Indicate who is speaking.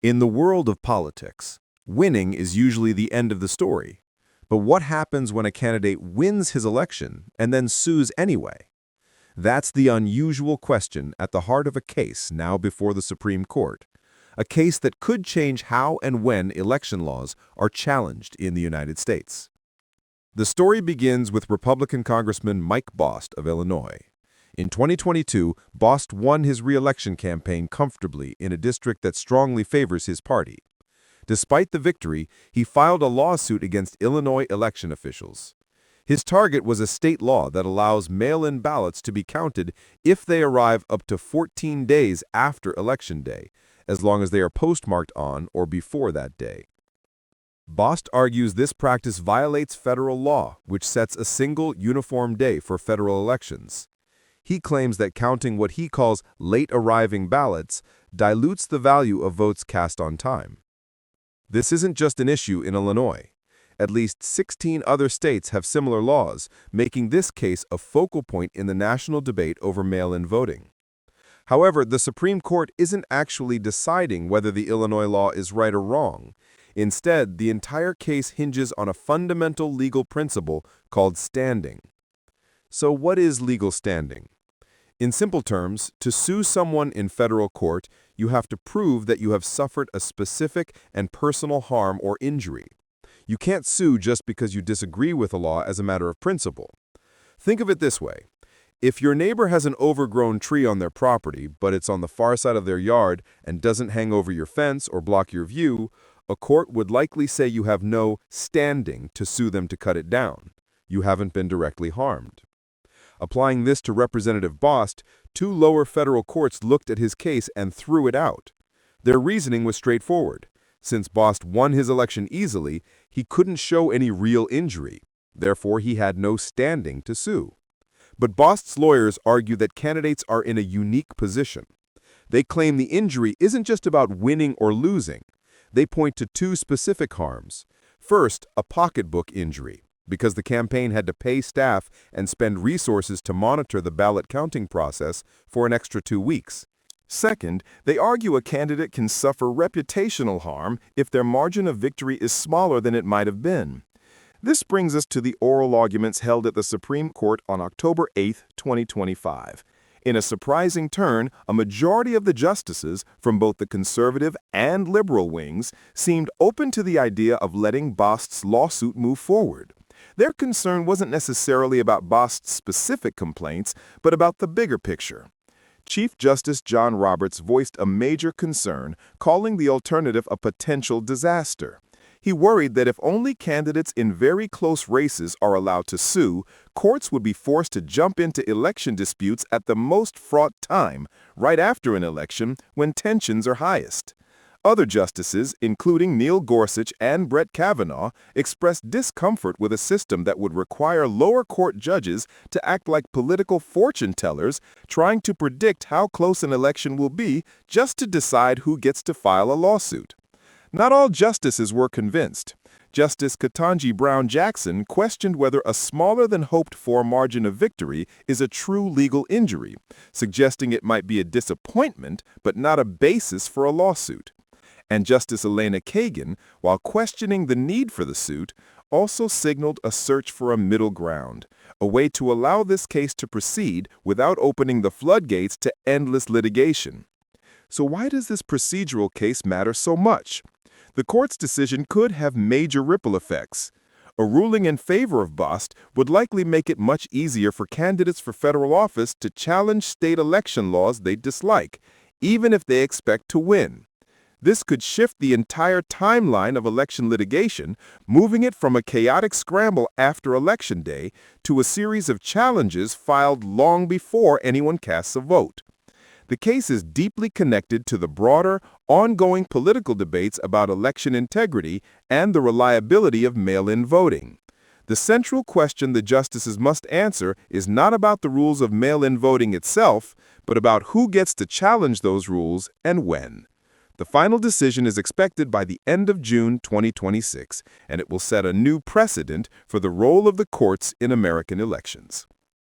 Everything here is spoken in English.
Speaker 1: In the world of politics, winning is usually the end of the story. But what happens when a candidate wins his election and then sues anyway? That's the unusual question at the heart of a case now before the Supreme Court, a case that could change how and when election laws are challenged in the United States. The story begins with Republican Congressman Mike Bost of Illinois. In 2022, Bost won his re-election campaign comfortably in a district that strongly favors his party. Despite the victory, he filed a lawsuit against Illinois election officials. His target was a state law that allows mail-in ballots to be counted if they arrive up to 14 days after Election Day, as long as they are postmarked on or before that day. Bost argues this practice violates federal law, which sets a single, uniform day for federal elections. He claims that counting what he calls late-arriving ballots dilutes the value of votes cast on time. This isn't just an issue in Illinois. At least 16 other states have similar laws, making this case a focal point in the national debate over mail-in voting. However, the Supreme Court isn't actually deciding whether the Illinois law is right or wrong. Instead, the entire case hinges on a fundamental legal principle called standing. So what is legal standing? In simple terms, to sue someone in federal court, you have to prove that you have suffered a specific and personal harm or injury. You can't sue just because you disagree with a law as a matter of principle. Think of it this way. If your neighbor has an overgrown tree on their property, but it's on the far side of their yard and doesn't hang over your fence or block your view, a court would likely say you have no standing to sue them to cut it down. You haven't been directly harmed. Applying this to Representative Bost, two lower federal courts looked at his case and threw it out. Their reasoning was straightforward. Since Bost won his election easily, he couldn't show any real injury. Therefore, he had no standing to sue. But Bost's lawyers argue that candidates are in a unique position. They claim the injury isn't just about winning or losing. They point to two specific harms. First, a pocketbook injury, because the campaign had to pay staff and spend resources to monitor the ballot counting process for an extra 2 weeks. Second, they argue a candidate can suffer reputational harm if their margin of victory is smaller than it might have been. This brings us to the oral arguments held at the Supreme Court on October 8, 2025. In a surprising turn, a majority of the justices from both the conservative and liberal wings seemed open to the idea of letting Bost's lawsuit move forward. Their concern wasn't necessarily about Bost's specific complaints, but about the bigger picture. Chief Justice John Roberts voiced a major concern, calling the alternative a potential disaster. He worried that if only candidates in very close races are allowed to sue, courts would be forced to jump into election disputes at the most fraught time, right after an election when tensions are highest. Other justices, including Neil Gorsuch and Brett Kavanaugh, expressed discomfort with a system that would require lower court judges to act like political fortune tellers, trying to predict how close an election will be just to decide who gets to file a lawsuit. Not all justices were convinced. Justice Ketanji Brown Jackson questioned whether a smaller than hoped-for margin of victory is a true legal injury, suggesting it might be a disappointment but not a basis for a lawsuit. And Justice Elena Kagan, while questioning the need for the suit, also signaled a search for a middle ground, a way to allow this case to proceed without opening the floodgates to endless litigation. So why does this procedural case matter so much? The court's decision could have major ripple effects. A ruling in favor of Bost would likely make it much easier for candidates for federal office to challenge state election laws they dislike, even if they expect to win. This could shift the entire timeline of election litigation, moving it from a chaotic scramble after Election Day to a series of challenges filed long before anyone casts a vote. The case is deeply connected to the broader, ongoing political debates about election integrity and the reliability of mail-in voting. The central question the justices must answer is not about the rules of mail-in voting itself, but about who gets to challenge those rules and when. The final decision is expected by the end of June 2026, and it will set a new precedent for the role of the courts in American elections.